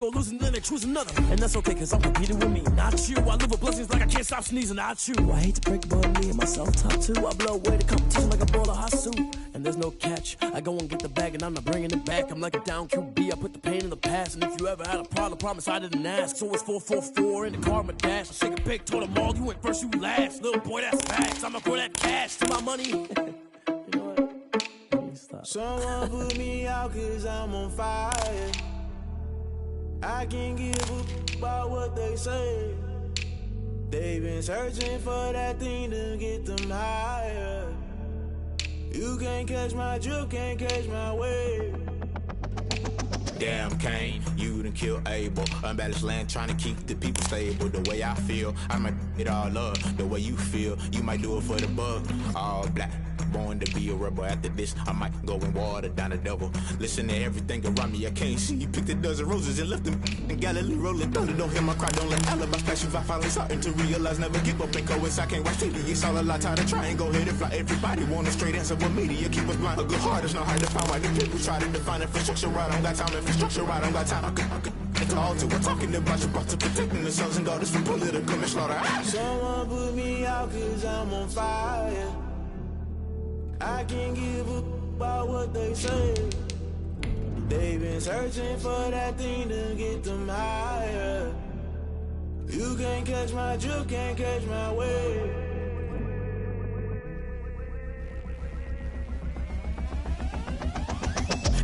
Go losing, then they choose another. And that's okay, cause I'm competing with me, not you. I live with blessings like I can't stop sneezing, not you. I hate to break it, but me and myself top two. I blow away the competition like a bowl of hot soup. And there's no catch. I go and get the bag and I'm not bringing it back. I'm like a down QB, I put the pain in the past. And if you ever had a problem, promise I didn't ask. So it's 444 in the car, my dash. I shake a pig, told them all, you went first, you last. Little boy, that's facts. I'ma throw that cash to my money. You know what? Stop. Someone put me out cause I'm on fire. I can't give a about what they say. They've been searching for that thing to get them higher. You can't catch my drip, can't catch my wave. Damn Cain, you done killed Abel. Unbalanced land trying to keep the people stable. The way I feel, I might it all up. The way you feel, you might do it for the bug. All black, born to be a rebel. After this, I might go and water down the devil. Listen to everything around me, I can't see. You picked a dozen roses and left them in Galilee rolling thunder. Don't hear my cry, don't let alibis pass you. I finally starting to realize, never give up and coincide. I can't watch TV, it's all a lot. Time to try and go ahead and fly. Everybody want a straight answer, but media keep us blind. A good heart is not hard to find. Why the people try to define infrastructure right? I don't got time. Infrastructure right, I don't got time. I could talk to. We're talking about you, about to protecting the sons and daughters from political and slaughter. Someone put me out cause I'm on fire. I can't give a about what they say. They've been searching for that thing to get them higher. You can't catch my drip, can't catch my wave.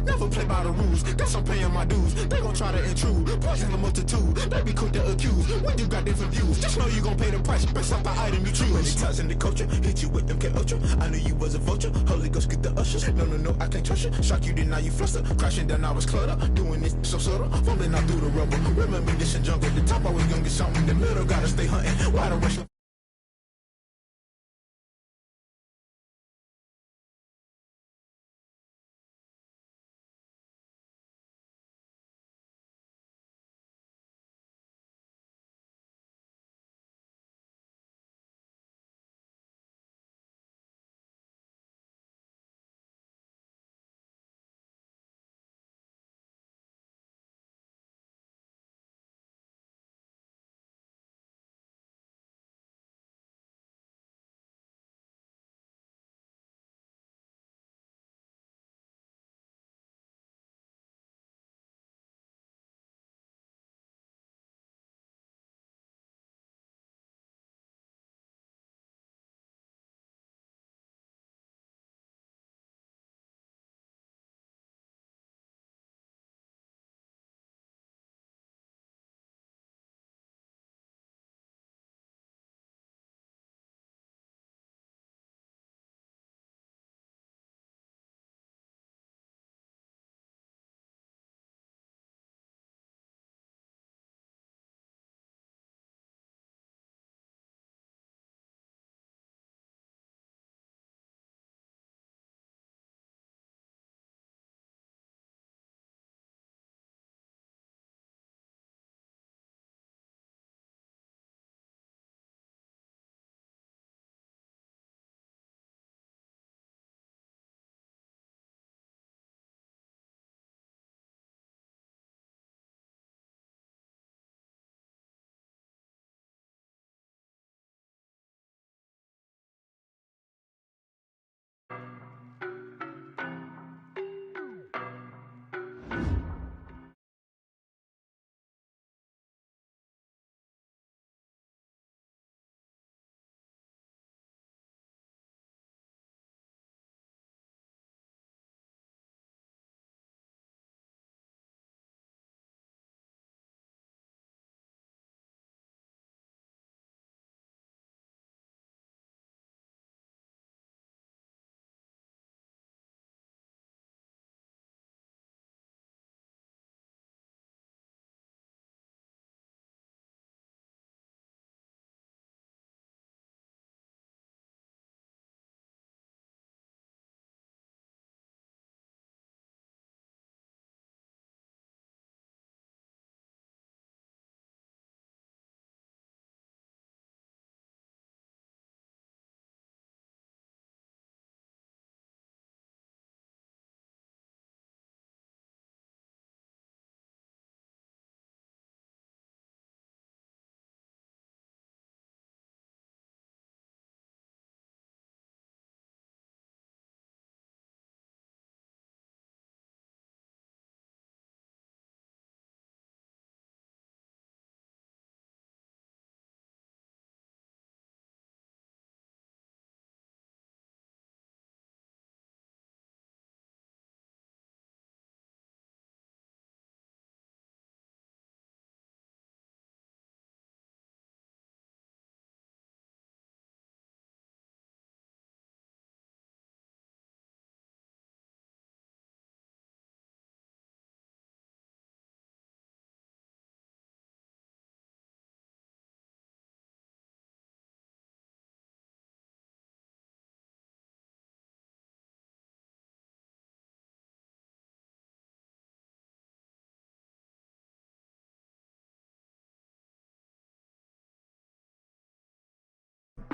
Never play by the rules, guess I'm paying my dues. They gon' try to intrude, poison the multitude. They be quick to accuse, when you got different views. Just know you gon' pay the price, based off the item you choose. Many times in the culture, hit you with MK Ultra. I knew you was a vulture, Holy Ghost get the ushers. No, I can't trust you. Shock you, then now you fluster. Crashing down, I was cluttered. Doing this so subtle, falling out through the rubble. Remember this in jungle, the top I was gonna get something. In the middle, gotta stay hunting. Why the rush?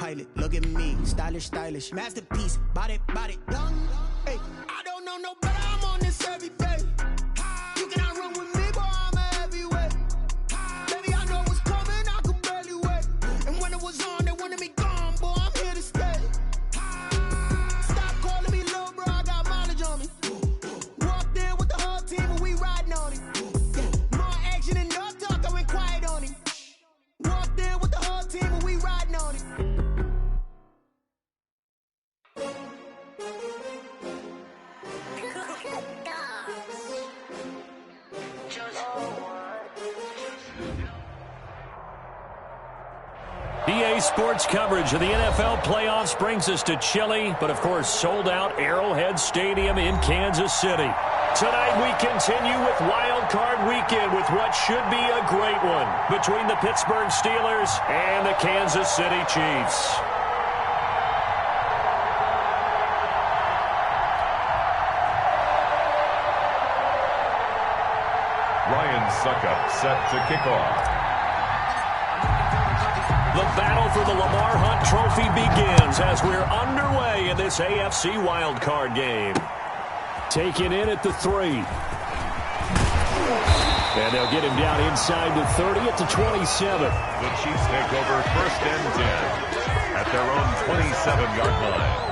pilot. Look at me, stylish, stylish. Masterpiece, body, body, young. Hey, I don't know no better, I'm on this every day. You cannot run with me, boy, I'm a heavyweight. Baby, I know what's coming, I could barely wait. And when it was on, they wanted me gone, boy, I'm here to stay. Stop calling me little bro, I got mileage on me. Walked in with the whole team and we riding on it. More action and no talk, I went quiet on it. Walked in with the whole team and we riding on it. EA Sports coverage of the NFL playoffs brings us to chilly, but of course sold out Arrowhead Stadium in Kansas City. Tonight we continue with Wild Card Weekend with what should be a great one between the Pittsburgh Steelers and the Kansas City Chiefs. Ryan Suckup set to kick off. The battle for the Lamar Hunt Trophy begins as we're underway in this AFC wildcard game. Taken in at the 3. And they'll get him down inside the 30 at the 27. The Chiefs take over 1st and 10 at their own 27-yard line.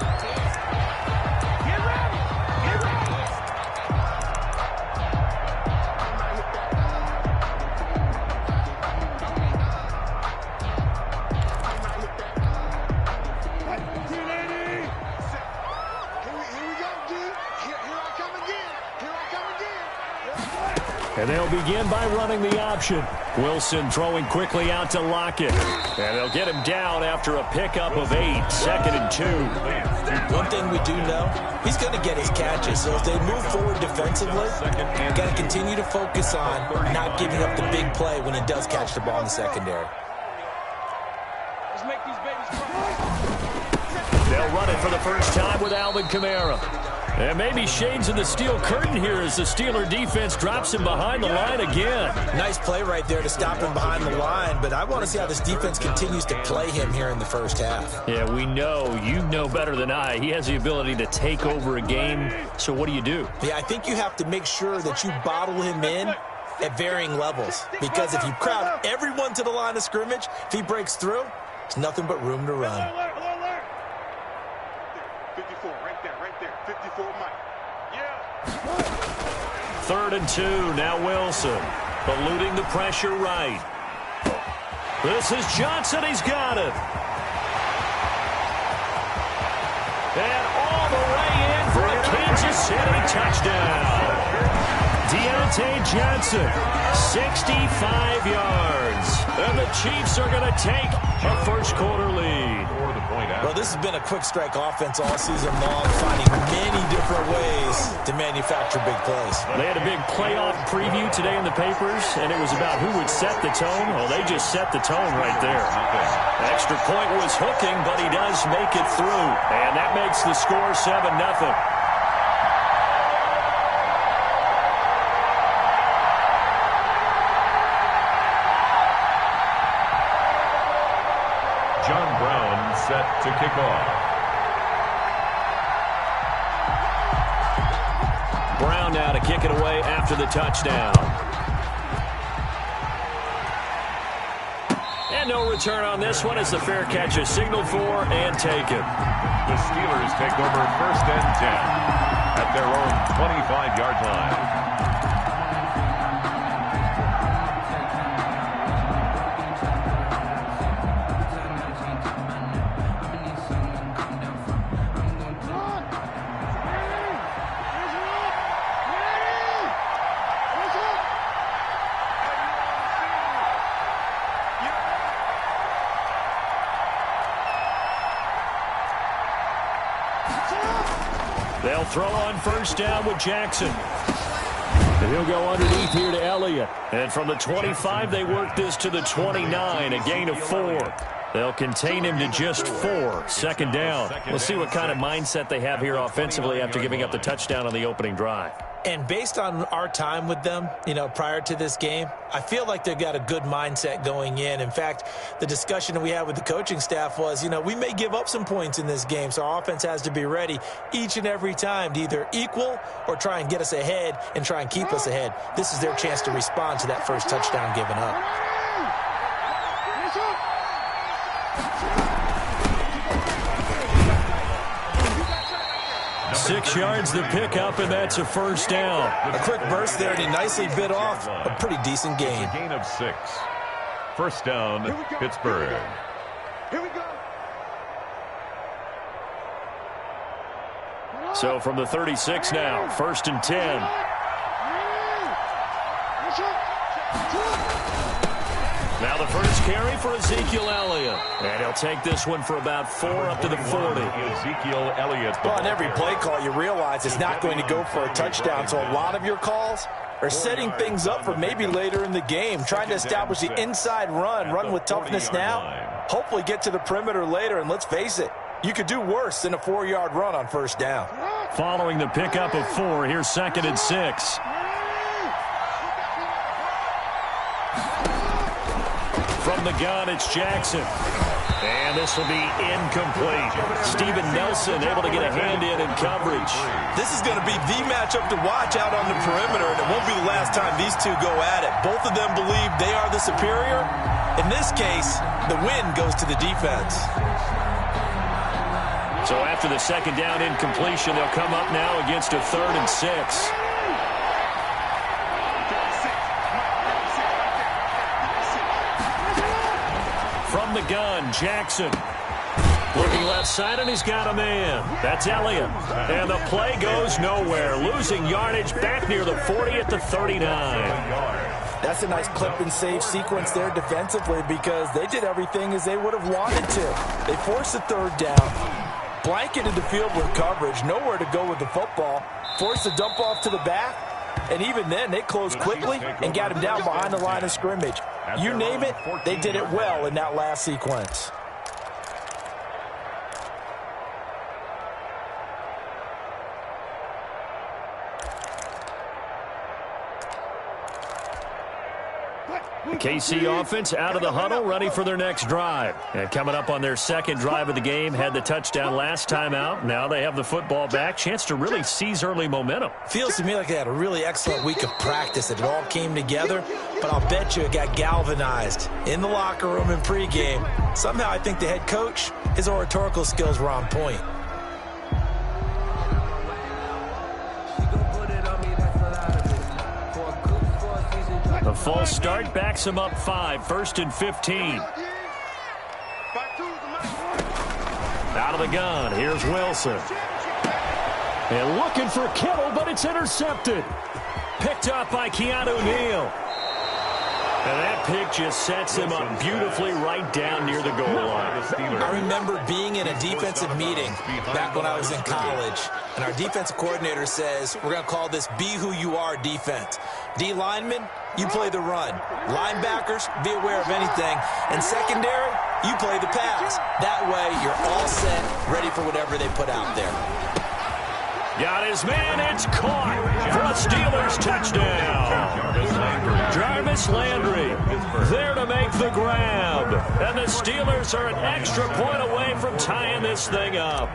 And they'll begin by running the option. Wilson throwing quickly out to Lockett. And they'll get him down after a pickup of 8, 2nd and 2. One thing we do know, he's going to get his catches. So if they move forward defensively, you got to continue to focus on not giving up the big play when he does catch the ball in the secondary. Let's make these babies cry. They'll run it for the first time with Alvin Kamara. And maybe shades of the steel curtain here as the Steeler defense drops him behind the line again. Nice play right there to stop him behind the line, but I want to see how this defense continues to play him here in the first half. Yeah, we know. You know better than I. He has the ability to take over a game. So what do you do? Yeah, I think you have to make sure that you bottle him in at varying levels. Because if you crowd everyone to the line of scrimmage, if he breaks through, there's nothing but room to run. 54, right there, 54, Mike. Yeah. 3rd and 2, now Wilson. Eluding the pressure right. This is Johnson, he's got it. And all the way in for a Kansas City touchdown. Deontay Johnson, 65 yards. And the Chiefs are going to take a first-quarter lead. Well, this has been a quick strike offense all season long, finding many different ways to manufacture big plays. They had a big playoff preview today in the papers, and it was about who would set the tone. Well, they just set the tone right there. Extra point was hooking, but he does make it through. And that makes the score 7-0. John Brown set to kick off. Brown now to kick it away after the touchdown. And no return on this one as the fair catch is signaled for and taken. The Steelers take over 1st and 10 at their own 25-yard line. They'll throw on 1st down with Jackson. And he'll go underneath here to Elliott. And from the 25, they work this to the 29, a gain of 4. They'll contain him to just 4, 2nd down. We'll see what kind of mindset they have here offensively after giving up the touchdown on the opening drive. And based on our time with them, prior to this game, I feel like they've got a good mindset going in. In fact, the discussion that we had with the coaching staff was, we may give up some points in this game, so our offense has to be ready each and every time to either equal or try and get us ahead and try and keep us ahead. This is their chance to respond to that first touchdown given up. 6 yards the pickup, and that's a first down. A quick burst there, and he nicely bit off a pretty decent gain. It's a gain of 6. First down, Pittsburgh. Here we go. So from the 36 now, 1st and 10. Now the first carry for Ezekiel Elliott. And he'll take this one for about 4 up to the 40. Ezekiel Elliott. Well, on every play call, you realize it's not going to go for a touchdown. So a lot of your calls are setting things up for maybe later in the game, trying to establish the inside run with toughness now, hopefully get to the perimeter later. And let's face it, you could do worse than a 4-yard run on first down. Following the pickup of 4, here's 2nd and 6. From the gun, it's Jackson. And this will be incomplete. Steven Nelson able to get a hand in coverage. This is going to be the matchup to watch out on the perimeter, and it won't be the last time these two go at it. Both of them believe they are the superior. In this case, the win goes to the defense. So after the 2nd down incompletion, they'll come up now against a 3rd and 6. From the gun, Jackson. Looking left side, and he's got a man. That's Elliott. And the play goes nowhere. Losing yardage back near the 40 at the 39. That's a nice clip and save sequence there defensively because they did everything as they would have wanted to. They forced the 3rd down, blanketed the field with coverage, nowhere to go with the football, forced the dump off to the back, and even then they closed quickly and got him down behind the line of scrimmage. You name it, they did it well in that last sequence. The KC offense out of the huddle, ready for their next drive. And coming up on their 2nd drive of the game, had the touchdown last time out. Now they have the football back. Chance to really seize early momentum. Feels to me like they had a really excellent week of practice. It all came together, but I'll bet you it got galvanized in the locker room in pregame. Somehow I think the head coach, his oratorical skills were on point. The false start backs him up 5, 1st and 15. Out of the gun, here's Wilson. And looking for Kittle, but it's intercepted. Picked up by Keanu Neal. And that pick just sets him up beautifully right down near the goal line. I remember being in a defensive meeting back when I was in college, and our defensive coordinator says, we're going to call this Be Who You Are defense. D linemen, you play the run. Linebackers, be aware of anything. And secondary, you play the pass. That way, you're all set, ready for whatever they put out there. Got his man, it's caught for a Steelers touchdown. Jarvis Landry there to make the grab. And the Steelers are an extra point away from tying this thing up.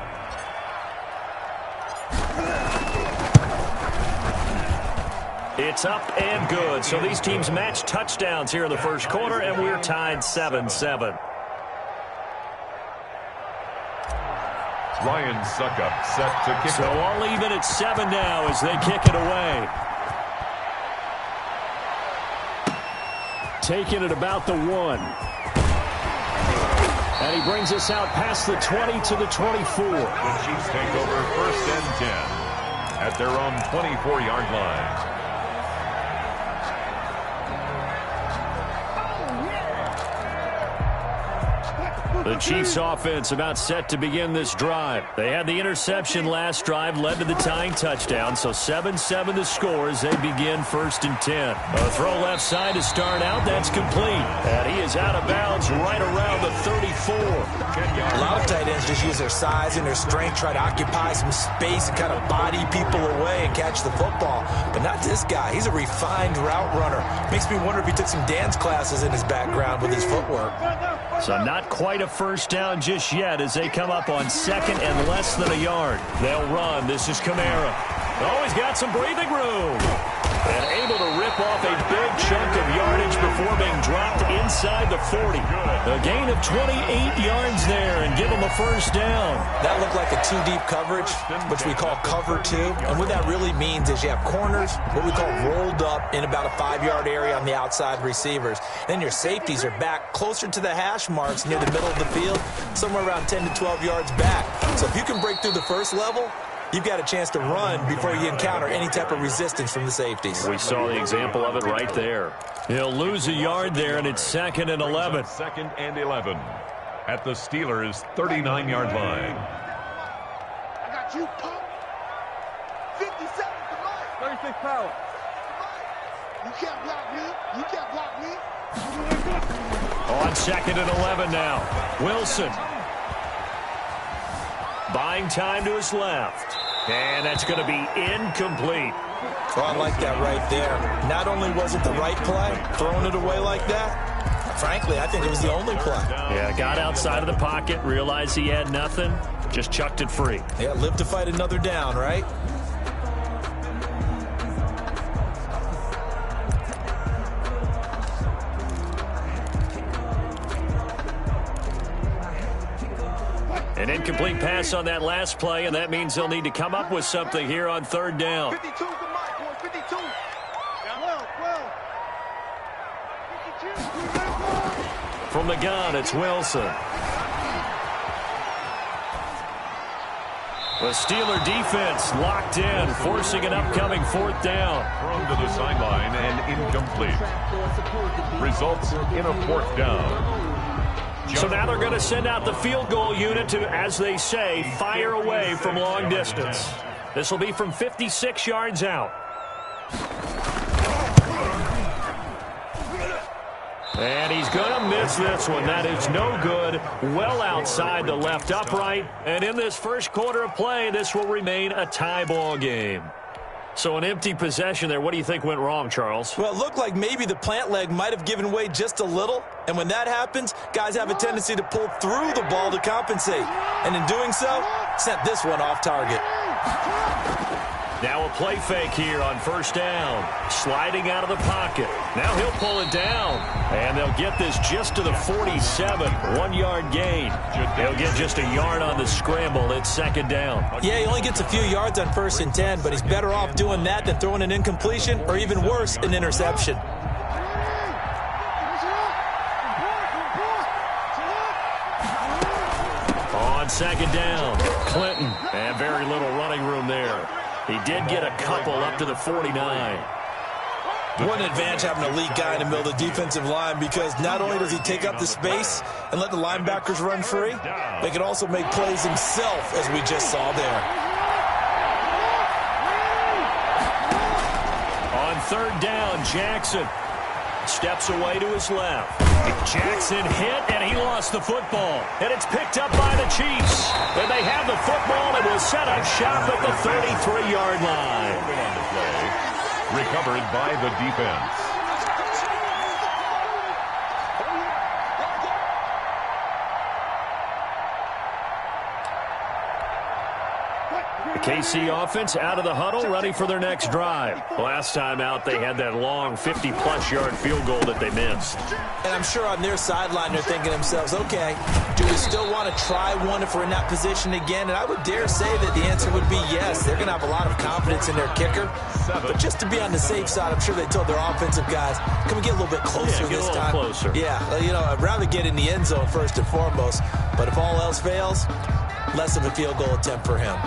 It's up and good. So these teams match touchdowns here in the first quarter, and we're tied 7-7. Ryan Suckup set to kick. So all even at 7 now as they kick it away. Taking it about the 1. And he brings us out past the 20 to the 24. The Chiefs take over 1st and 10 at their own 24-yard line. The Chiefs offense about set to begin this drive. They had the interception last drive, led to the tying touchdown, so 7-7 the score as they begin 1st and 10. A throw left side to start out, that's complete. And he is out of bounds right around the 34. 4. A lot of tight ends just use their size and their strength, try to occupy some space and kind of body people away and catch the football. But not this guy. He's a refined route runner. Makes me wonder if he took some dance classes in his background with his footwork. So not quite a first down just yet as they come up on 2nd and less than a yard. They'll run. This is Kamara. Oh, he's got some breathing room. And able to rip off a big chunk of yardage before being dropped inside the 40. A gain of 28 yards there and give him a first down. That looked like a two-deep coverage, which we call cover 2. And what that really means is you have corners, what we call rolled up in about a 5-yard area on the outside receivers. Then your safeties are back closer to the hash marks near the middle of the field, somewhere around 10 to 12 yards back. So if you can break through the first level, you've got a chance to run before you encounter any type of resistance from the safeties. We saw the example of it right there. He'll lose a yard there, and it's 2nd and 11. 2nd and 11 at the Steelers' 39-yard line. I got you, pump. 50 seconds to life. 36 power. You can't block me. You can't block me. On 2nd and 11 now. Wilson. Buying time to his left. And that's going to be incomplete. Oh, I like that right there. Not only was it the right play, throwing it away like that, frankly, I think it was the only play. Yeah, got outside of the pocket, realized he had nothing, just chucked it free. Yeah, live to fight another down, right? An incomplete pass on that last play, and that means they'll need to come up with something here on 3rd down. 52 is the mark, boy. 52. 12. From the gun, it's Wilson. The Steeler defense locked in, forcing an upcoming 4th down. Thrown to the sideline and incomplete. Results in a 4th down. So now they're going to send out the field goal unit to, as they say, fire away from long distance. This will be from 56 yards out. And he's going to miss this one. That is no good. Well outside the left upright. And in this first quarter of play, this will remain a tie ball game. So an empty possession there. What do you think went wrong, Charles? Well, it looked like maybe the plant leg might have given way just a little. And when that happens, guys have a tendency to pull through the ball to compensate. And in doing so, sent this one off target. Now a play fake here on 1st down. Sliding out of the pocket. Now he'll pull it down. And they'll get this just to the 47. 1-yard gain. They'll get just a yard on the scramble. It's 2nd down. Yeah, he only gets a few yards on 1st and 10, but he's better off doing that than throwing an incompletion or even worse, an interception. On 2nd down, Clinton. And very little running room there. He did get a couple up to the 49. What an advantage having a elite guy in the middle of the defensive line, because not only does he take up the space and let the linebackers run free, they can also make plays himself, as we just saw there. On 3rd down, Jackson steps away to his left. Jackson hit, and he lost the football. And it's picked up by the Chiefs. And they have the football and will set up shop at the 33-yard line. Recovered by the defense. The KC offense out of the huddle, ready for their next drive. Last time out, they had that long 50-plus yard field goal that they missed. And I'm sure on their sideline, they're thinking to themselves, okay, do we still want to try one if we're in that position again? And I would dare say that the answer would be yes. They're going to have a lot of confidence in their kicker. But just to be on the safe side, I'm sure they told their offensive guys, can we get a little bit closer this time? Closer. Yeah, you know, I'd rather get in the end zone first and foremost. But if all else fails, less of a field goal attempt for him.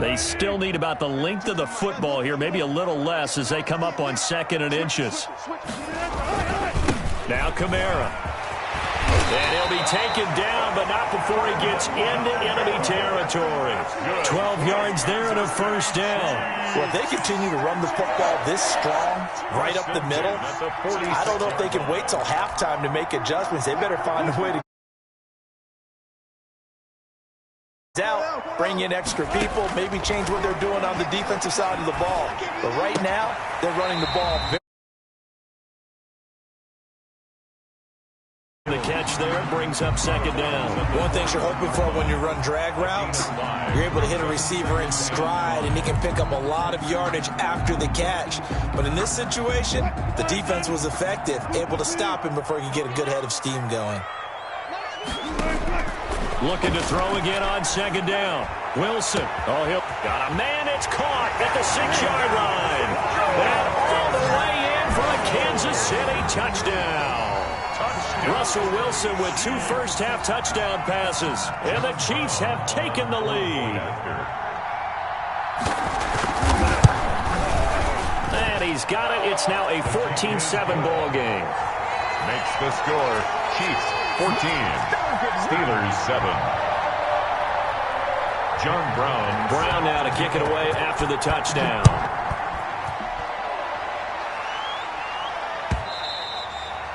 They still need about the length of the football here, maybe a little less as they come up on 2nd and inches. Now Kamara. And he'll be taken down, but not before he gets into enemy territory. 12 yards there and a first down. Well, if they continue to run the football this strong, right up the middle, I don't know if they can wait till halftime to make adjustments. They better find a way to out, bring in extra people, maybe change what they're doing on the defensive side of the ball. But right now, they're running the ball very the catch there brings up second down. One thing you're hoping for when you run drag routes, you're able to hit a receiver in stride, and he can pick up a lot of yardage after the catch. But in this situation, the defense was effective, able to stop him before he could get a good head of steam going. Looking to throw again on second down. Wilson. Oh, he'll got a man. It's caught at the 6-yard line. And all the way in for a Kansas City touchdown. Russell Wilson with 2 first-half touchdown passes. And the Chiefs have taken the lead. And he's got it. It's now a 14-7 ball game. Makes the score Chiefs 14, Steelers 7. John Brown. Brown now to kick it away after the touchdown.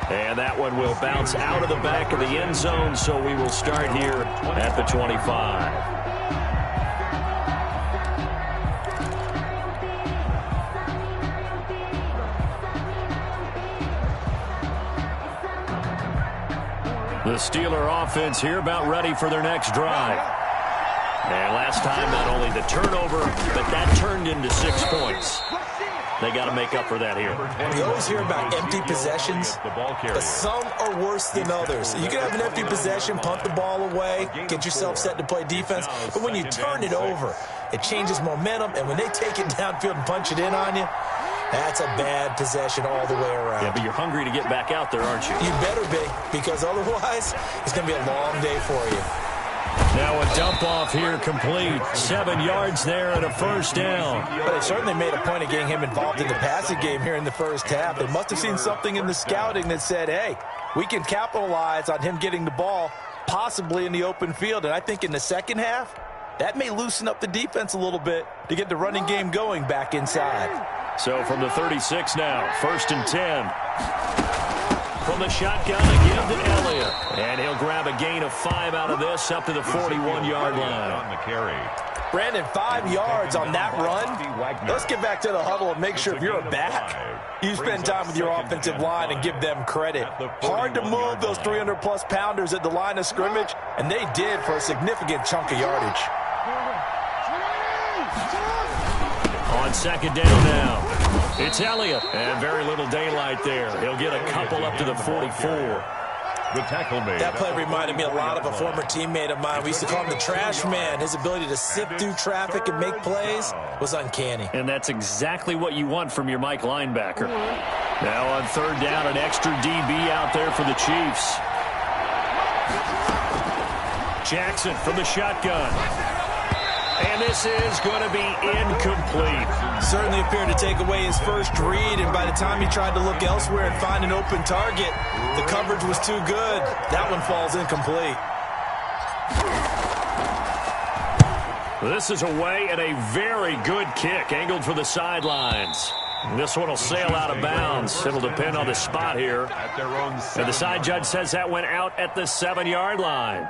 And that one will bounce out of the back of the end zone, so we will start here at the 25. The Steeler offense here about ready for their next drive. And last time, not only the turnover, but that turned into 6 points. They got to make up for that here. You always hear about empty possessions, but some are worse than others. You can have an empty possession, punt the ball away, get yourself set to play defense, but when you turn it over, it changes momentum, and when they take it downfield and punch it in on you, that's a bad possession all the way around. Yeah, but you're hungry to get back out there, aren't you? You better be, because otherwise, it's going to be a long day for you. Now a dump off here complete. 7 yards there and a first down. But they certainly made a point of getting him involved in the passing game here in the first half. They must have seen something in the scouting that said, hey, we can capitalize on him getting the ball possibly in the open field. And I think in the second half, that may loosen up the defense a little bit to get the running game going back inside. So from the 36 now, 1st and 10. From the shotgun again to Elliott. And he'll grab a gain of 5 out of this up to the 41-yard line. On the carry. Brandon, 5 yards on that run. Let's get back to the huddle and make sure if you're a back, you spend time with your offensive line and give them credit. Hard to move those 300-plus pounders at the line of scrimmage, and they did for a significant chunk of yardage. On second down now, it's Elliott, and very little daylight there. He'll get a couple up to the 44. The tackle made. That play reminded me a lot of a former teammate of mine. We used to call him the trash man. His ability to sift through traffic and make plays was uncanny. And that's exactly what you want from your Mike linebacker. Now on third down, an extra DB out there for the Chiefs. Jackson from the shotgun. And this is going to be incomplete. Certainly appeared to take away his first read, and by the time he tried to look elsewhere and find an open target, the coverage was too good. That one falls incomplete. This is away and a very good kick, angled for the sidelines. This one will sail out of bounds. It'll depend on the spot here. And the side judge says that went out at the 7-yard line.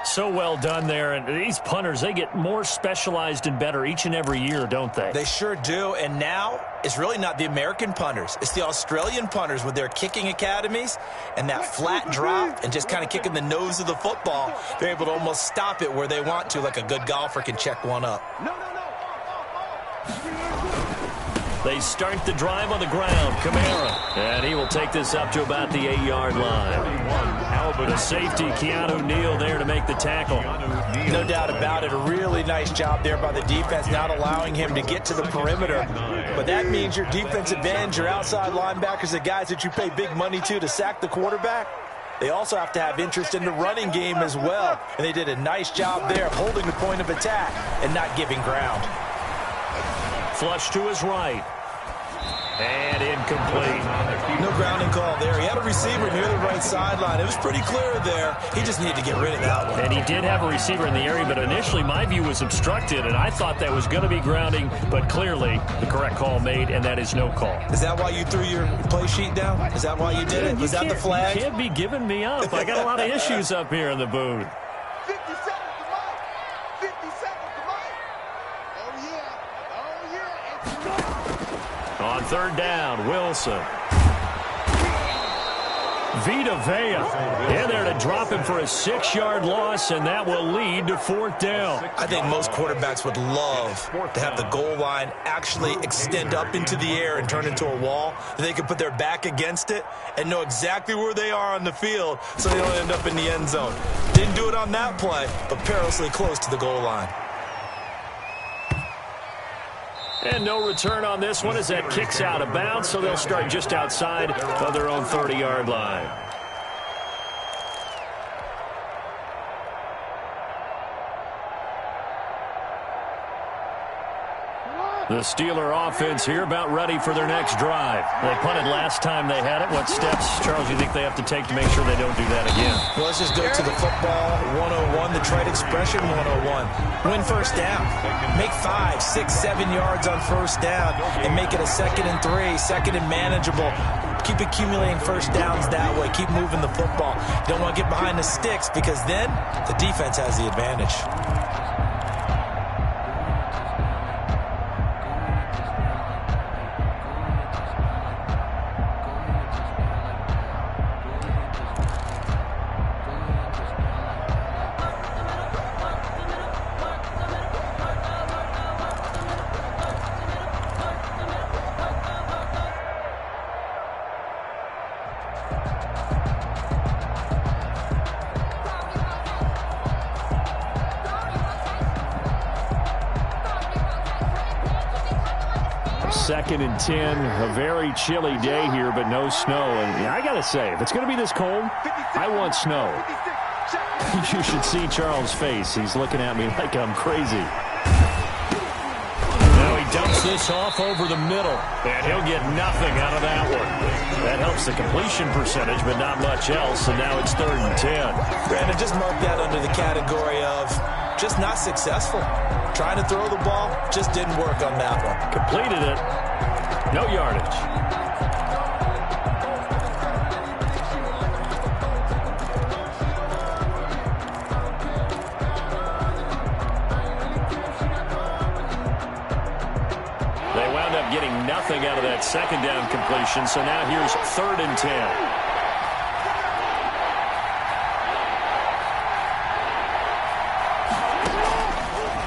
So well done there, and these punters, they get more specialized and better each and every year, don't they? They sure do, and now it's really not the American punters. It's the Australian punters with their kicking academies and that flat drop and just kind of kicking the nose of the football. They're able to almost stop it where they want to, like a good golfer can check one up. They start the drive on the ground. Kamara. And he will take this up to about the 8-yard line. The safety, Keanu Neal, there to make the tackle. No doubt about it. A really nice job there by the defense, not allowing him to get to the perimeter. But that means your defensive ends, your outside linebackers, the guys that you pay big money to sack the quarterback, they also have to have interest in the running game as well. And they did a nice job there of holding the point of attack and not giving ground. Flush to his right. And incomplete. No grounding call there. He had a receiver near the right sideline. It was pretty clear there. He just needed to get rid of that one. And he did have a receiver in the area, but initially my view was obstructed, and I thought that was going to be grounding, but clearly the correct call made, and that is no call. Is that why you threw your play sheet down? Is that why you did it? Was that the flag? You can't be giving me up. I got a lot of issues up here in the booth. 50 seconds to Mike. 50 seconds to Mike. Oh, yeah. Oh, yeah. It's good. On third down, Wilson. Vita Vea in there to drop him for a 6-yard loss, and that will lead to fourth down. I think most quarterbacks would love to have the goal line actually extend up into the air and turn into a wall. They can put their back against it and know exactly where they are on the field so they don't end up in the end zone. Didn't do it on that play, but perilously close to the goal line. And no return on this one as that kicks out of bounds, so they'll start just outside of their own 30-yard line. The Steeler offense here about ready for their next drive. They punted last time they had it. What steps, Charles, do you think they have to take to make sure they don't do that again? Well, let's just go to the football 101, the trade expression 101. Win first down. Make 5, 6, 7 yards on first down and make it a 2nd and 3, 2nd and manageable. Keep accumulating first downs that way. Keep moving the football. You don't want to get behind the sticks because then the defense has the advantage. Second and 10, a very chilly day here, but no snow. And I got to say, if it's going to be this cold, I want snow. You should see Charles' face. He's looking at me like I'm crazy. Now he dumps this off over the middle, and he'll get nothing out of that one. That helps the completion percentage, but not much else, and now it's 3rd and 10. Brandon, just mark that under the category of just not successful. Trying to throw the ball, just didn't work on that one. Completed it. No yardage. They wound up getting nothing out of that 2nd down completion, so now here's 3rd and 10.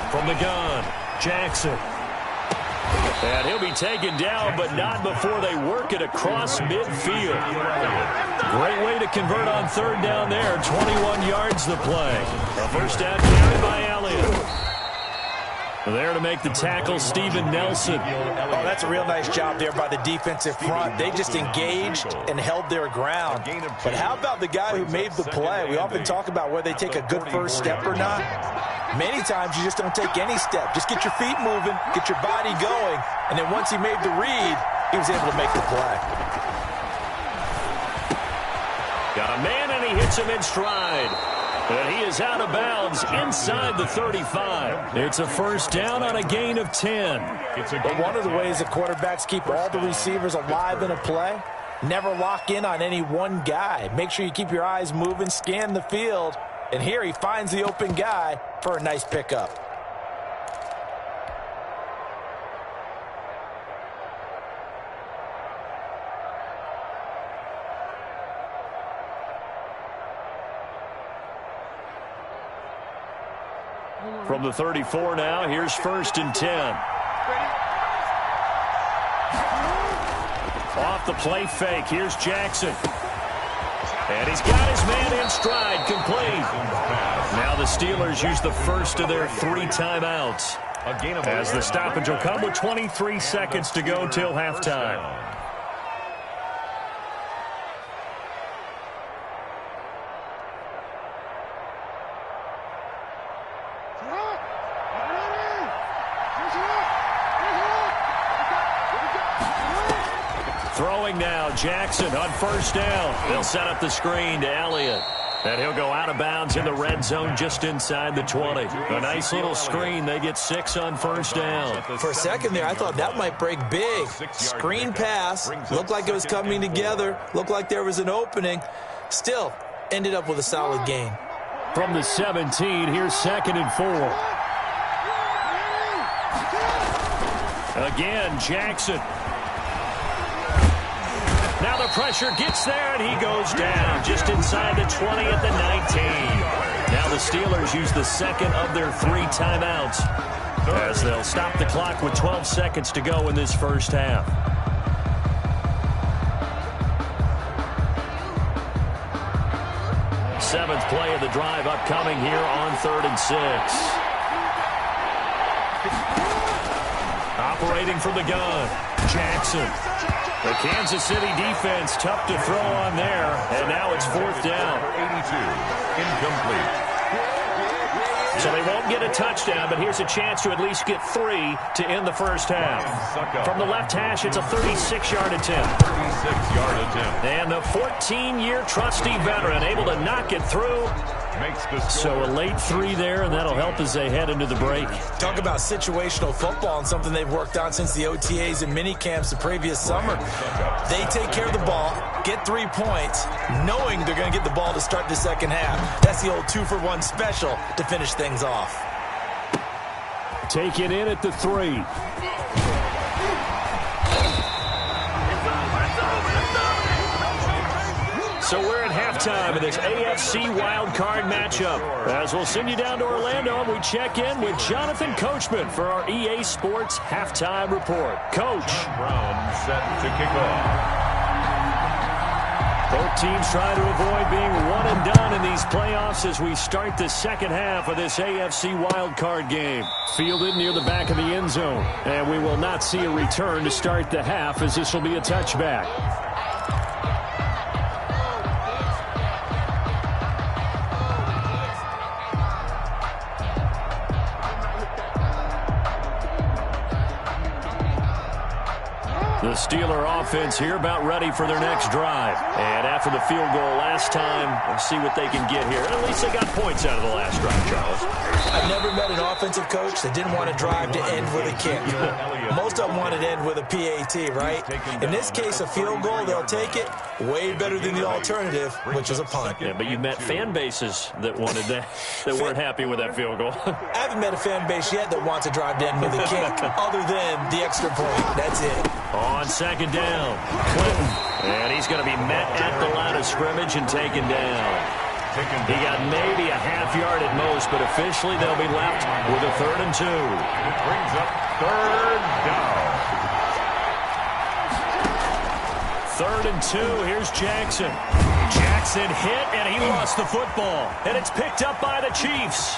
From the gun, Jackson. And he'll be taken down, but not before they work it across midfield. Great way to convert on 3rd down there. 21 yards the play. A first down carry by Elliott. There to make the tackle, Steven Nelson. Oh, that's a real nice job there by the defensive front. They just engaged and held their ground. But how about the guy who made the play? We often talk about whether they take a good first step or not. Many times you just don't take any step. Just get your feet moving, get your body going, and then once he made the read, he was able to make the play. Got a man, and he hits him in stride. And he is out of bounds inside the 35. It's a first down on a gain of 10. But one of the ways that quarterbacks keep all the receivers alive in a play, never lock in on any one guy. Make sure you keep your eyes moving, scan the field, and here he finds the open guy for a nice pickup. From the 34 now, here's 1st and 10. Off the play fake, here's Jackson. And he's got his man in stride, complete. Now the Steelers use the first of their 3 timeouts, as the stoppage will come with 23 seconds to go till halftime. Throwing now, Jackson on first down. They'll set up the screen to Elliott. And he'll go out of bounds in the red zone just inside the 20. A nice little screen. They get 6 on first down. For a second there, I thought that might break big. Screen pass. Looked like it was coming together. Looked like there was an opening. Still, ended up with a solid gain. From the 17, here's 2nd and 4. Again, Jackson. Now the pressure gets there, and he goes down just inside the 20 at the 19. Now the Steelers use the second of their 3 timeouts as they'll stop the clock with 12 seconds to go in this first half. Seventh play of the drive upcoming here on 3rd and 6. Operating from the gun, Jackson. The Kansas City defense tough to throw on there, and now it's 4th down. 82, incomplete. So they won't get a touchdown, but here's a chance to at least get 3 to end the first half. From the left hash, it's a 36-yard attempt. 36-yard attempt. And the 14-year trusty veteran able to knock it through. Makes the score. So a late 3 there, and that'll help as they head into the break. Talk about situational football and something they've worked on since the OTAs and mini camps the previous summer. They take care of the ball, get 3 points, knowing they're going to get the ball to start the second half. That's the old 2-for-1 special to finish things off. Take it in at the 3. So we're at halftime of this AFC wildcard matchup. As we'll send you down to Orlando, and we check in with Jonathan Coachman for our EA Sports Halftime Report. Coach. Brown set to kick off. Both teams try to avoid being one and done in these playoffs as we start the second half of this AFC wildcard game. Fielded near the back of the end zone. And we will not see a return to start the half, as this will be a touchback. The Steeler offense here about ready for their next drive. And after the field goal last time, we'll see what they can get here. At least they got points out of the last drive, Charles. I've never met an offensive coach that didn't want to drive to end with a kick. Most of them wanted to end with a PAT, right? In this case, a field goal, they'll take it. Way better than the alternative, which is a punt. Yeah, but you met fan bases that wanted that, that weren't happy with that field goal. I haven't met a fan base yet that wants to drive to end with a kick, other than the extra point. That's it. On second down, Clinton. And he's going to be met at the line of scrimmage and taken down. He got maybe a half yard at most, but officially they'll be left with a 3rd and 2. It brings up 3rd down. 3rd and 2, here's Jackson. Jackson hit, and he lost the football. And it's picked up by the Chiefs.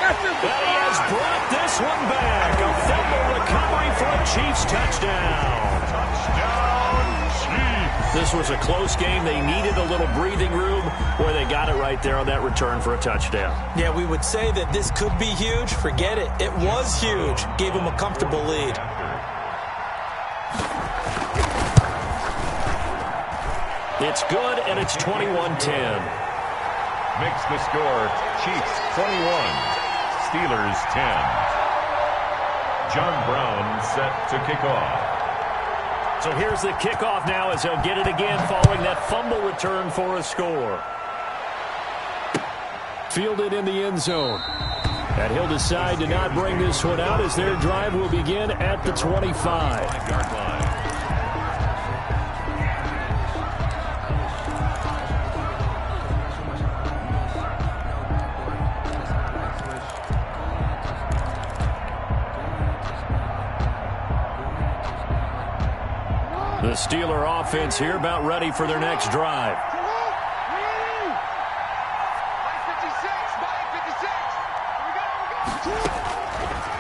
And he has brought this one back. A fumble recovery for a Chiefs touchdown. Touchdown, Chiefs. This was a close game. They needed a little breathing room. Boy, they got it right there on that return for a touchdown. Yeah, we would say that this could be huge. Forget it. It was huge. Gave them a comfortable lead. It's good, and it's 21-10. Makes the score Chiefs 21. Steelers 10. John Brown set to kick off. So here's the kickoff now as they'll get it again following that fumble return for a score. Fielded in the end zone. And he'll decide to not bring this one out as their drive will begin at the 25-yard line. The Steeler offense here about ready for their next drive.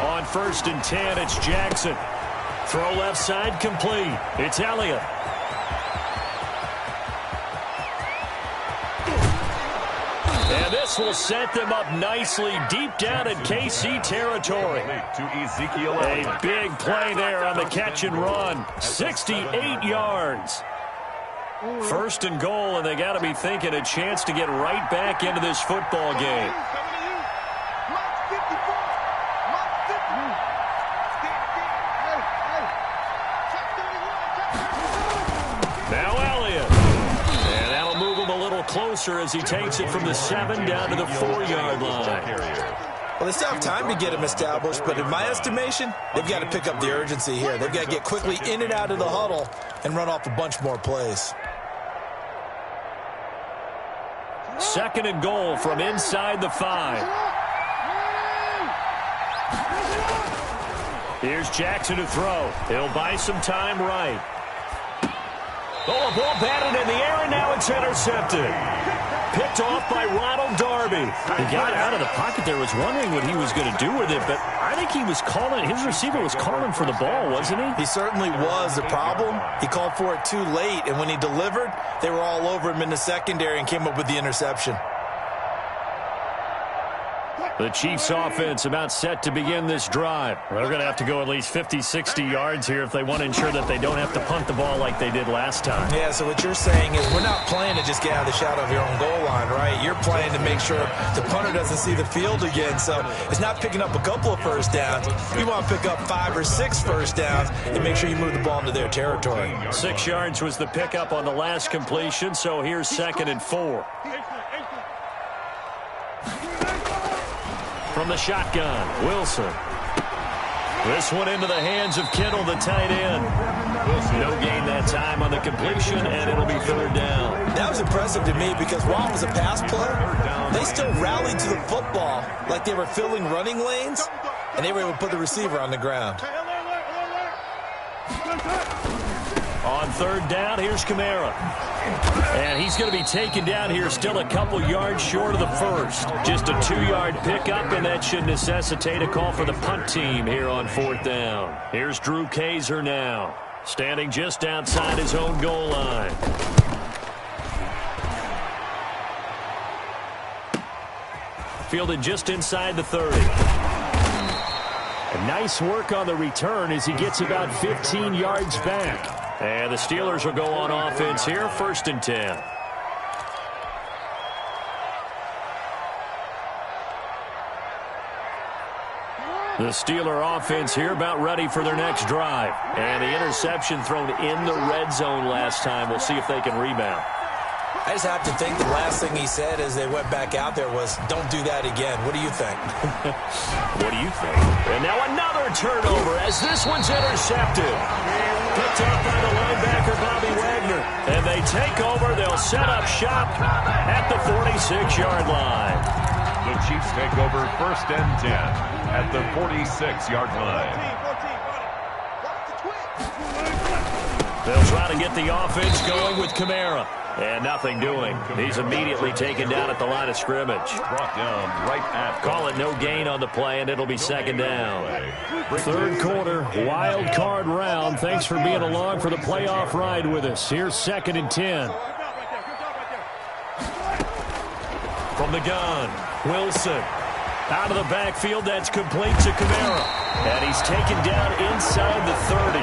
On 1st and 10, it's Jackson. Throw left side complete. It's Elliott. And this this will set them up nicely deep down in KC territory. A big play there on the catch and run. 68 yards. First and goal, and they got to be thinking a chance to get right back into this football game. Now Elliott. And that'll move him a little closer as he takes it from the 7 down to the 4-yard line. Well, they still have time to get him established, but in my estimation, they've got to pick up the urgency here. They've got to get quickly in and out of the huddle and run off a bunch more plays. Second and goal from inside the 5. Here's Jackson to throw. He'll buy some time right. Oh, a ball batted in the air, and now it's intercepted. Picked off by Ronald Darby. He got out of the pocket there, was wondering what he was going to do with it, but I think he was calling, his receiver was calling for the ball, wasn't he? He certainly was. The problem, he called for it too late, and when he delivered, they were all over him in the secondary and came up with the interception. The Chiefs offense about set to begin this drive. They're going to have to go at least 50, 60 yards here if they want to ensure that they don't have to punt the ball like they did last time. Yeah, so what you're saying is we're not playing to just get out of the shadow of your own goal line, right? You're playing to make sure the punter doesn't see the field again. So it's not picking up a couple of first downs. You want to pick up 5 or 6 first downs and make sure you move the ball into their territory. 6 yards was the pickup on the last completion, so here's 2nd and 4. From the shotgun, Wilson. This one into the hands of Kittle, the tight end. No gain that time on the completion, and it'll be 3rd down. That was impressive to me because while it was a pass play, they still rallied to the football like they were filling running lanes, and they were able to put the receiver on the ground. On 3rd down, here's Kamara. And he's going to be taken down here still a couple yards short of the first. Just a 2-yard pickup, and that should necessitate a call for the punt team here on 4th down. Here's Drew Kaiser now, standing just outside his own goal line. Fielded just inside the 30. And nice work on the return as he gets about 15 yards back. And the Steelers will go on offense here, 1st and 10. The Steeler offense here about ready for their next drive. And the interception thrown in the red zone last time. We'll see if they can rebound. I just have to think the last thing he said as they went back out there was, don't do that again. What do you think? What do you think? And now another turnover as this one's intercepted. Picked up by the linebacker, Bobby Wagner. And they take over. They'll set up shop at the 46-yard line. The Chiefs take over 1st and 10 at the 46-yard line. They'll try to get the offense going with Kamara. And nothing doing. He's immediately taken down at the line of scrimmage. Brought down right at. Call it no gain on the play, and it'll be 2nd down. 3rd quarter, wild card round. Thanks for being along for the playoff ride with us. Here's 2nd and 10. From the gun, Wilson. Out of the backfield, that's complete to Kamara. And he's taken down inside the 30.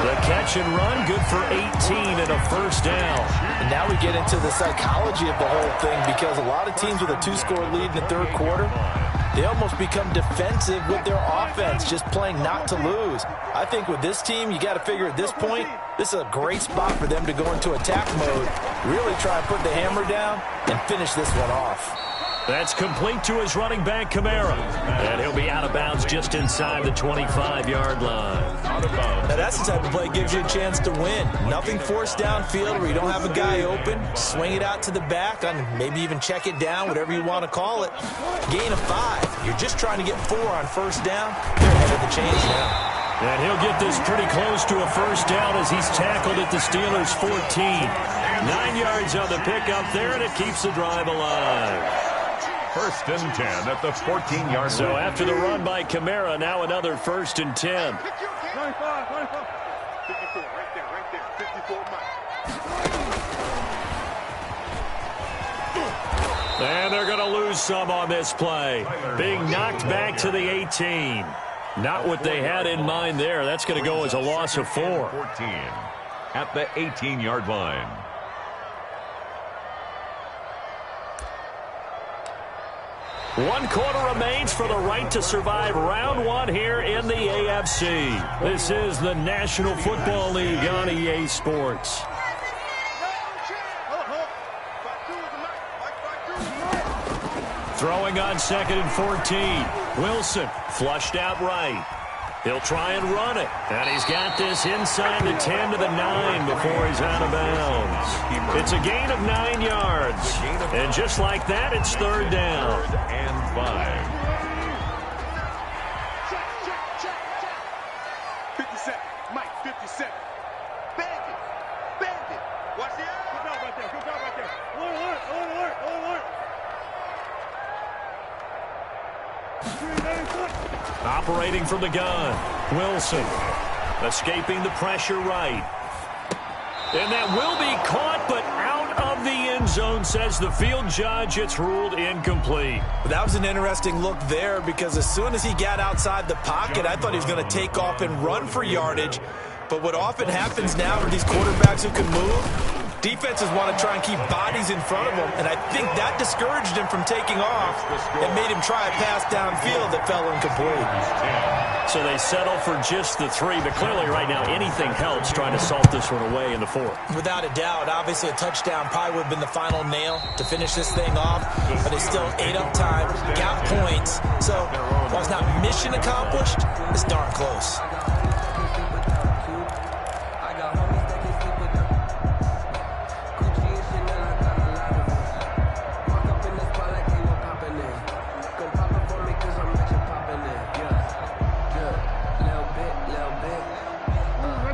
The catch and run, good for 18 and a 1st down. And now we get into the psychology of the whole thing because a lot of teams with a 2-score lead in the 3rd quarter, they almost become defensive with their offense, just playing not to lose. I think with this team, you got to figure at this point, this is a great spot for them to go into attack mode, really try and put the hammer down and finish this one off. That's complete to his running back, Kamara. And he'll be out of bounds just inside the 25-yard line. Now that's the type of play that gives you a chance to win. Nothing forced downfield where you don't have a guy open. Swing it out to the back, and maybe even check it down, whatever you want to call it. Gain of 5. You're just trying to get 4 on 1st down. They're ahead of the chains now. And he'll get this pretty close to a 1st down as he's tackled at the Steelers' 14. 9 yards on the pickup there, and it keeps the drive alive. 1st and 10 at the 14-yard line. So after the run by Kamara, now another 1st and 10. 54, right there, 54 miles. And they're going to lose some on this play. Being knocked back to the 18. Not what they had in mind there. That's going to go as a loss of 4. 14 at the 18-yard line. One quarter remains for the right to survive round 1 here in the AFC. This is the National Football League on EA Sports. Throwing on 2nd and 14. Wilson flushed out right. He'll try and run it. And he's got this inside the 10 to the 9 before he's out of bounds. It's a gain of 9 yards. And just like that, it's 3rd down. 3rd and 5. 57. Mike, 57. Bandit. Bandit. Watch the eye. Good job right there. Good job right there. Alert. Operating from the gun. Wilson escaping the pressure right. And that will be caught, but out of the end zone, says the field judge. It's ruled incomplete. That was an interesting look there because as soon as he got outside the pocket, I thought he was going to take off and run for yardage. But what often happens now with these quarterbacks who can move, defenses want to try and keep bodies in front of them, and I think that discouraged him from taking off and made him try a pass downfield that fell incomplete. So they settle for just the 3, but clearly right now anything helps trying to salt this one away in the 4th. Without a doubt, obviously a touchdown probably would have been the final nail to finish this thing off, but they still ate up time, got points, so while it's not mission accomplished, it's darn close.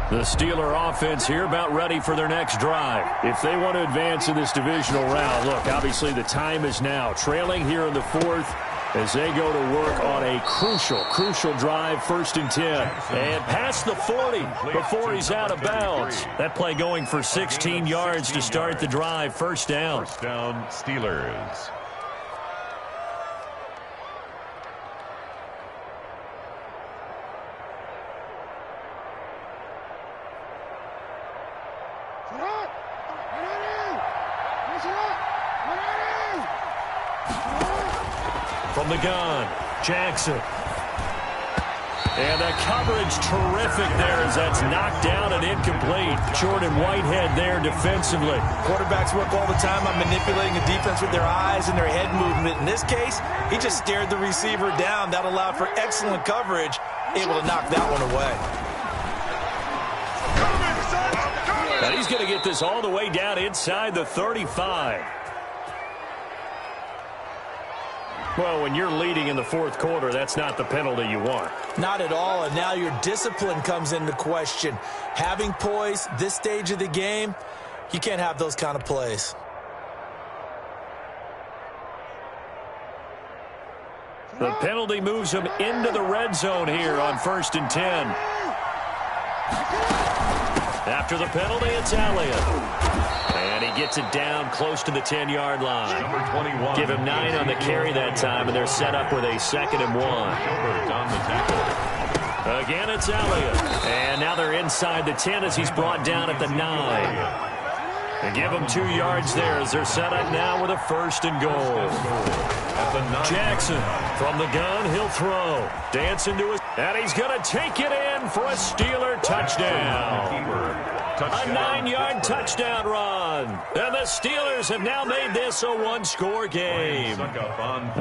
The Steeler offense here about ready for their next drive. If they want to advance in this divisional round, look, obviously the time is now. Trailing here in the 4th as they go to work on a crucial drive, 1st and 10. And past the 40 before he's out of bounds. That play going for 16 yards to start the drive, 1st down. 1st down, Steelers. From the gun, Jackson. And the coverage terrific there as that's knocked down and incomplete. Jordan Whitehead there defensively. Quarterbacks work all the time on manipulating the defense with their eyes and their head movement. In this case, he just stared the receiver down. That allowed for excellent coverage, able to knock that one away. And he's going to get this all the way down inside the 35. Well, when you're leading in the 4th quarter, that's not the penalty you want. Not at all, and now your discipline comes into question. Having poise this stage of the game, you can't have those kind of plays. The penalty moves him into the red zone here on 1st and 10. After the penalty, it's Elliott. And he gets it down close to the 10-yard line. Number 21. Give him 9 on the carry that time, and they're set up with a 2nd and 1. Gilbert on the tackle. Again, it's Elliott. And now they're inside the 10 as he's brought down at the 9. They give him 2 yards there as they're set up now with a 1st and goal. Jackson from the gun, he'll throw. Dancing to his, and he's going to take it in for a Steeler touchdown. A 9-yard touchdown run. And the Steelers have now made this a 1-score game.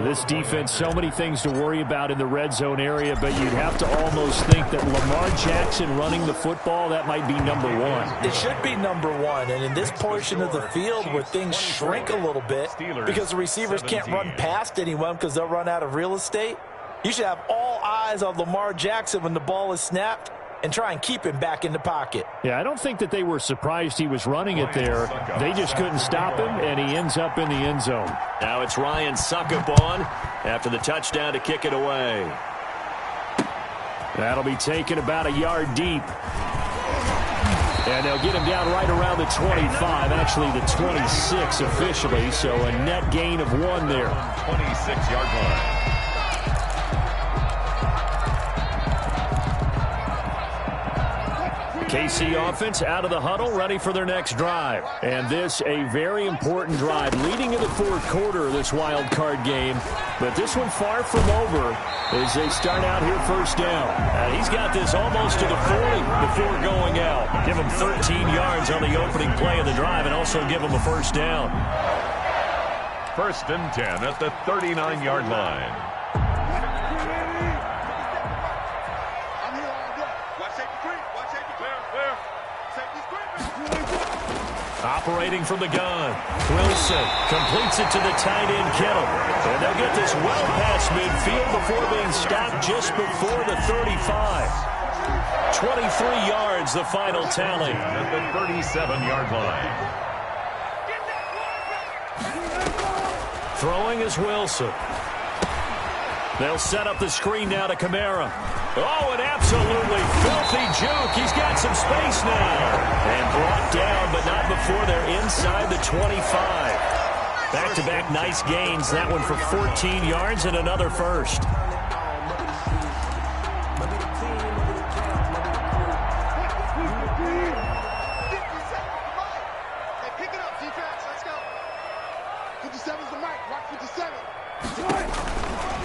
This defense, so many things to worry about in the red zone area, but you'd have to almost think that Lamar Jackson running the football, that might be number 1. It should be number 1, and in this portion of the field where things shrink a little bit because the receivers can't run past anyone because they'll run out of real estate, you should have all eyes on Lamar Jackson when the ball is snapped and try and keep him back in the pocket. Yeah, I don't think that they were surprised he was running it there. They just couldn't stop him, and he ends up in the end zone. Now it's Ryan Suckup on after the touchdown to kick it away. That'll be taken about a yard deep. And they'll get him down right around the 25, actually the 26 officially, so a net gain of 1 there. 26-yard line. KC offense out of the huddle, ready for their next drive. And this a very important drive leading in the fourth quarter of this wild card game. But this one far from over as they start out here first down. And he's got this almost to the 40 before going out. Give him 13 yards on the opening play of the drive and also give him a first down. First and 10 at the 39-yard line. Operating from the gun. Wilson completes it to the tight end, Kittle. And they'll get this well past midfield before being stopped just before the 35. 23 yards, the final tally. At the 37-yard line. Throwing is Wilson. They'll set up the screen now to Kamara. Oh, an absolutely filthy juke. He's got some space now. And brought down, but not before they're inside the 25. Back-to-back nice gains. That one for 14 yards and another first. Pick it up, defense. Let's go. 57's the mic. Rock 57.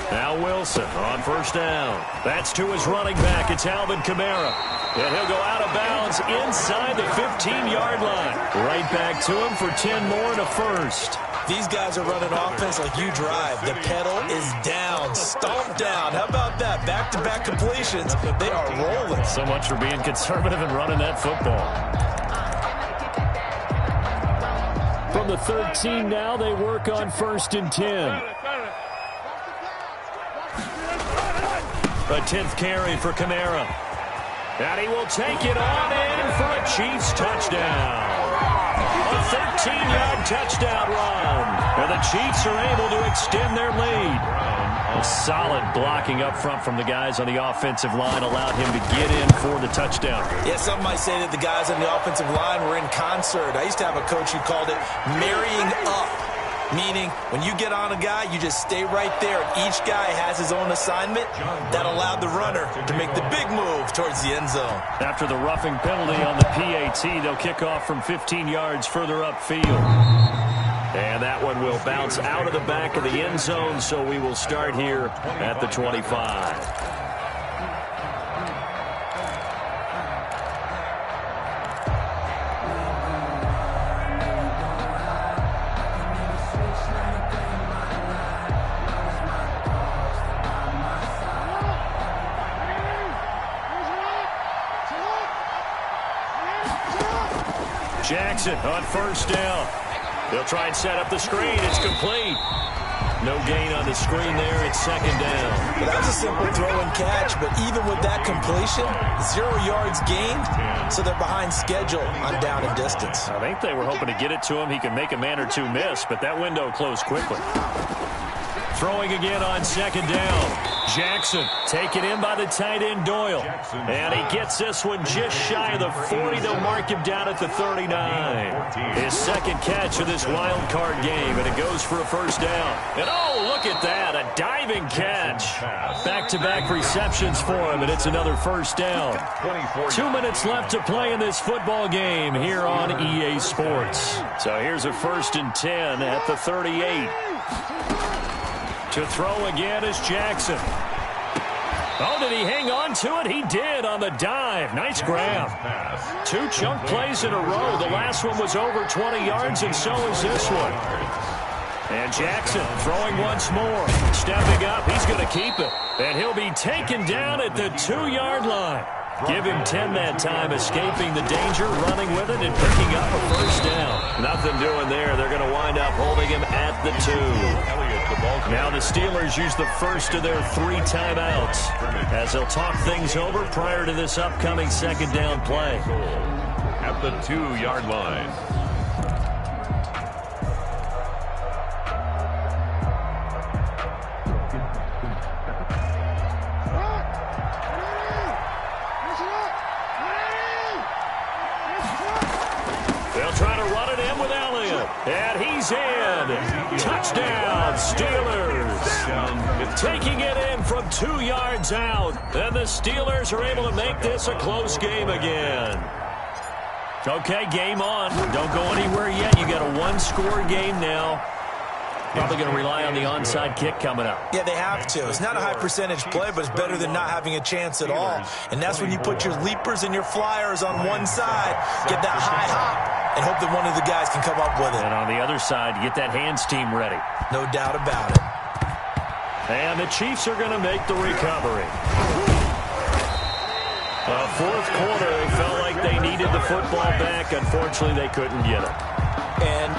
Now Wilson on first down. That's to his running back. It's Alvin Kamara. And he'll go out of bounds inside the 15-yard line. Right back to him for 10 more and a first. These guys are running offense like you drive. The pedal is down, stomped down. How about that? Back-to-back completions. They are rolling. So much for being conservative and running that football. From the 13 now, they work on first and 10. A 10th carry for Kamara. And he will take it on in for a Chiefs touchdown. A 13-yard touchdown run. And the Chiefs are able to extend their lead. A solid blocking up front from the guys on the offensive line allowed him to get in for the touchdown. Yeah, some might say that the guys on the offensive line were in concert. I used to have a coach who called it marrying up. Meaning, when you get on a guy, you just stay right there. Each guy has his own assignment. That allowed the runner to make the big move towards the end zone. After the roughing penalty on the PAT, they'll kick off from 15 yards further upfield. And that one will bounce out of the back of the end zone, so we will start here at the 25. Jackson on first down. They'll try and set up the screen. It's complete. No gain on the screen there. It's second down. Well, that was a simple throw and catch, but even with that completion, 0 yards gained, so they're behind schedule on down and distance. I think they were hoping to get it to him. He can make a man or two miss, but that window closed quickly. Throwing again on second down. Jackson taken in by the tight end Doyle. And he gets this one just shy of the 40. They'll mark him down at the 39. His second catch of this wild card game, and it goes for a first down. And oh, look at that, a diving catch. Back-to-back receptions for him, and it's another first down. 2 minutes left to play in this football game here on EA Sports. So here's a first and 10 at the 38. To throw again is Jackson. Oh, did he hang on to it? He did on the dive. Nice grab. 2 chunk plays in a row. The last one was over 20 yards, and so is this one. And Jackson throwing once more. Stepping up. He's going to keep it. And he'll be taken down at the 2-yard line. Give him 10 that time, escaping the danger, running with it, and picking up a first down. Nothing doing there. They're going to wind up holding him at the 2. Now the Steelers use the first of their 3 timeouts as they'll talk things over prior to this upcoming second down play. At the 2-yard line. And he's in. Touchdown, Steelers. Taking it in from 2 yards out. And the Steelers are able to make this a close game again. Okay, game on. Don't go anywhere yet. You got a one-score game now. Probably going to rely on the onside kick coming up. Yeah, they have to. It's not a high percentage play, but it's better than not having a chance at all. And that's when you put your leapers and your flyers on one side, get that high hop, and hope that one of the guys can come up with it. And on the other side, get that hands team ready. No doubt about it. And the Chiefs are going to make the recovery. Fourth quarter, they felt like they needed the football back. Unfortunately, they couldn't get it. And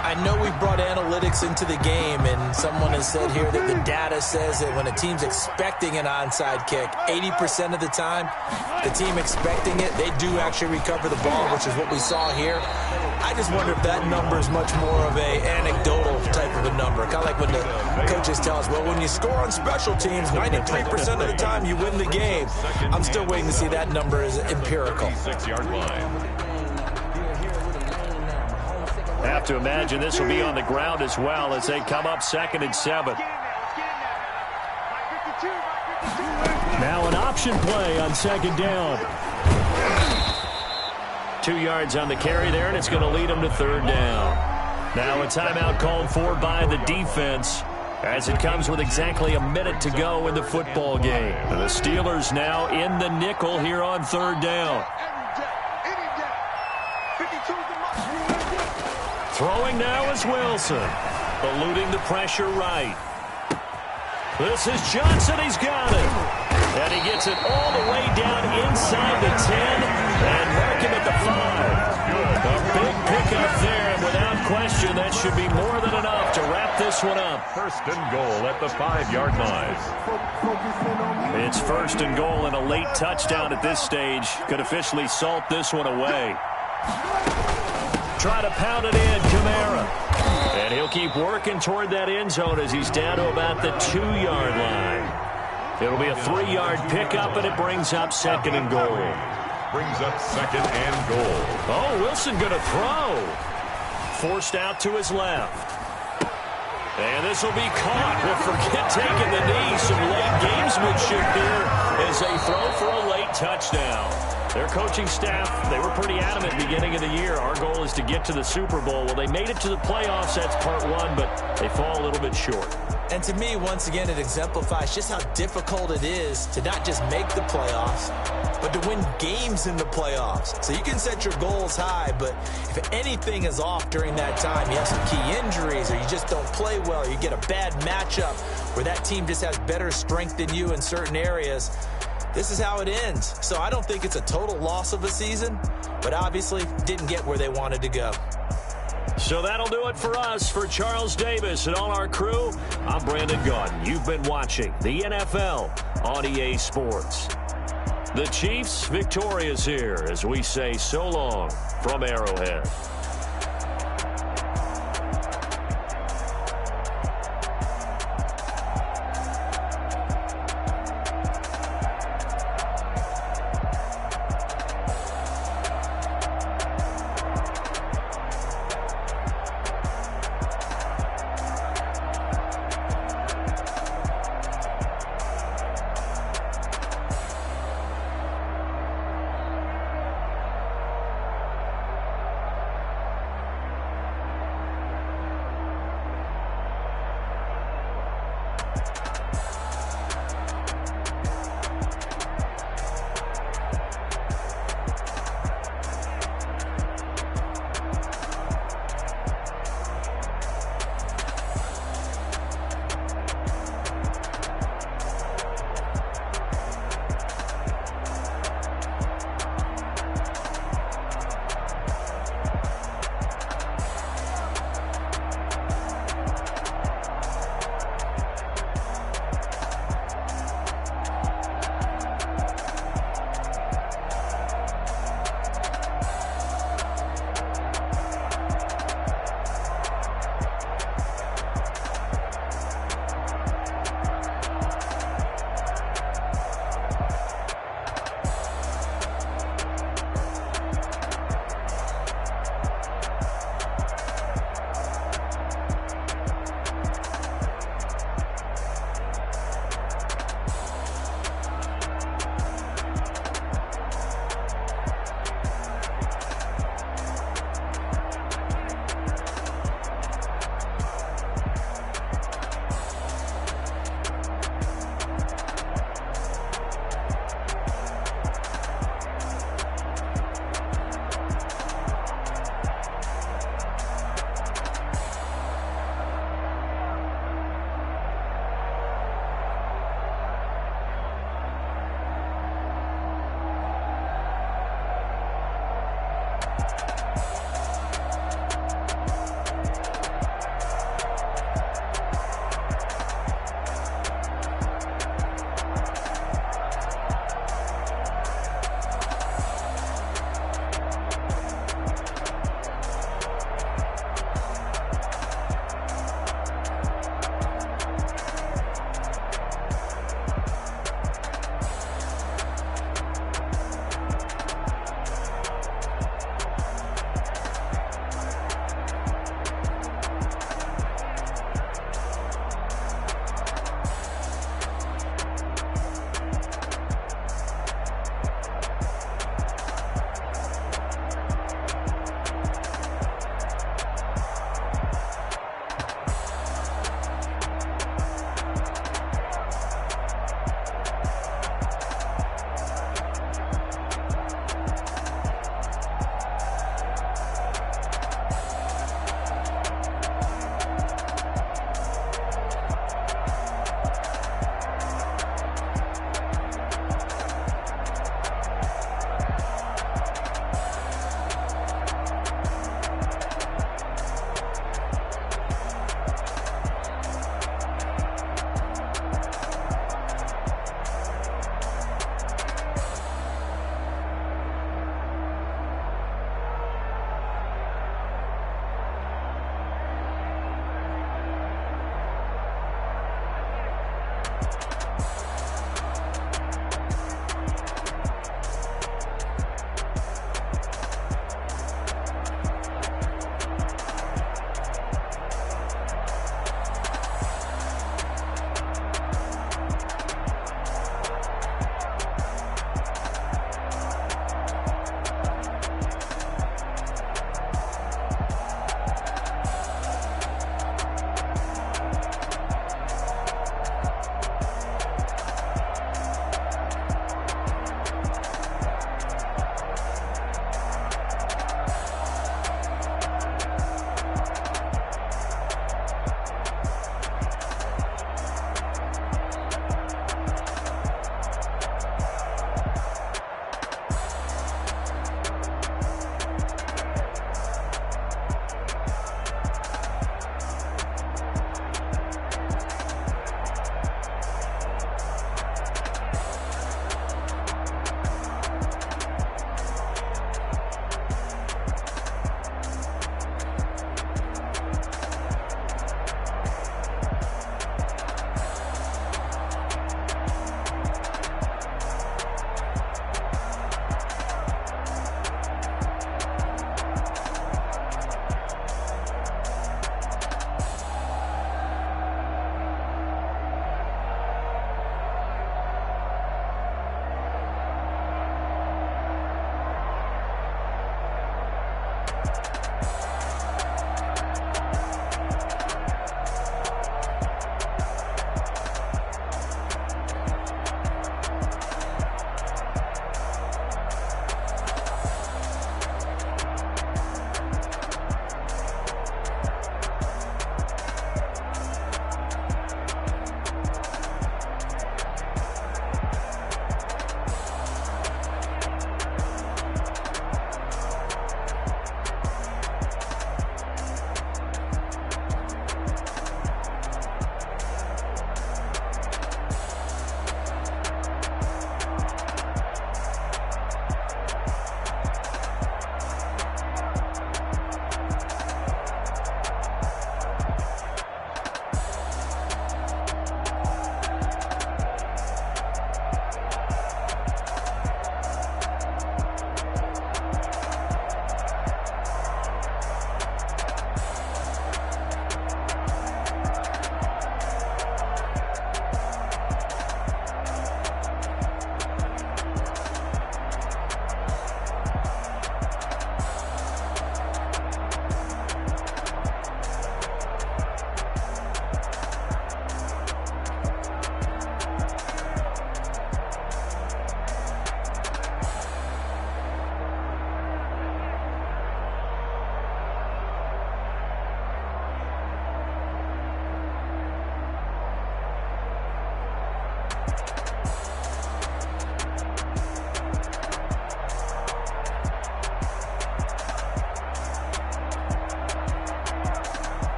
I know we brought analytics into the game, and someone has said here that the data says that when a team's expecting an onside kick, 80% of the time, the team expecting it, they do actually recover the ball, which is what we saw here. I just wonder if that number is much more of a anecdotal type of a number. Kind of like when the coaches tell us, well, when you score on special teams, 93% of the time you win the game. I'm still waiting to see that number is empirical. 6-yard line. Have to imagine this will be on the ground as well as they come up 2nd and 7. Now an option play on 2nd down. 2 yards on the carry there, and it's going to lead them to 3rd down. Now a timeout called for by the defense as it comes with exactly a minute to go in the football game. And the Steelers now in the nickel here on 3rd down. Throwing now is Wilson. Eluding the pressure right. This is Johnson. He's got it. And he gets it all the way down inside the 10 and mark him at the 5. A big pickup there, and without question, that should be more than enough to wrap this one up. 1st and goal at the 5-yard line. It's 1st and goal, and a late touchdown at this stage could officially salt this one away. Try to pound it in, Kamara. And he'll keep working toward that end zone as he's down to about the 2-yard line. It'll be a 3-yard pickup, and it brings up 2nd and goal. Brings up 2nd and goal. Oh, Wilson going to throw. Forced out to his left. And this will be caught. We'll forget taking the knee. Some late gamesmanship here as they throw for a late touchdown. Their coaching staff, they were pretty adamant beginning of the year. Our goal is to get to the Super Bowl. Well, they made it to the playoffs. That's part one, but they fall a little bit short. And to me, once again, it exemplifies just how difficult it is to not just make the playoffs, but to win games in the playoffs. So you can set your goals high, but if anything is off during that time, you have some key injuries, or you just don't play well, or you get a bad matchup where that team just has better strength than you in certain areas, this is how it ends. So I don't think it's a total loss of a season, but obviously didn't get where they wanted to go. So that'll do it for us. For Charles Davis and all our crew, I'm Brandon Gaudin. You've been watching the NFL on EA Sports. The Chiefs victorious here as we say so long from Arrowhead.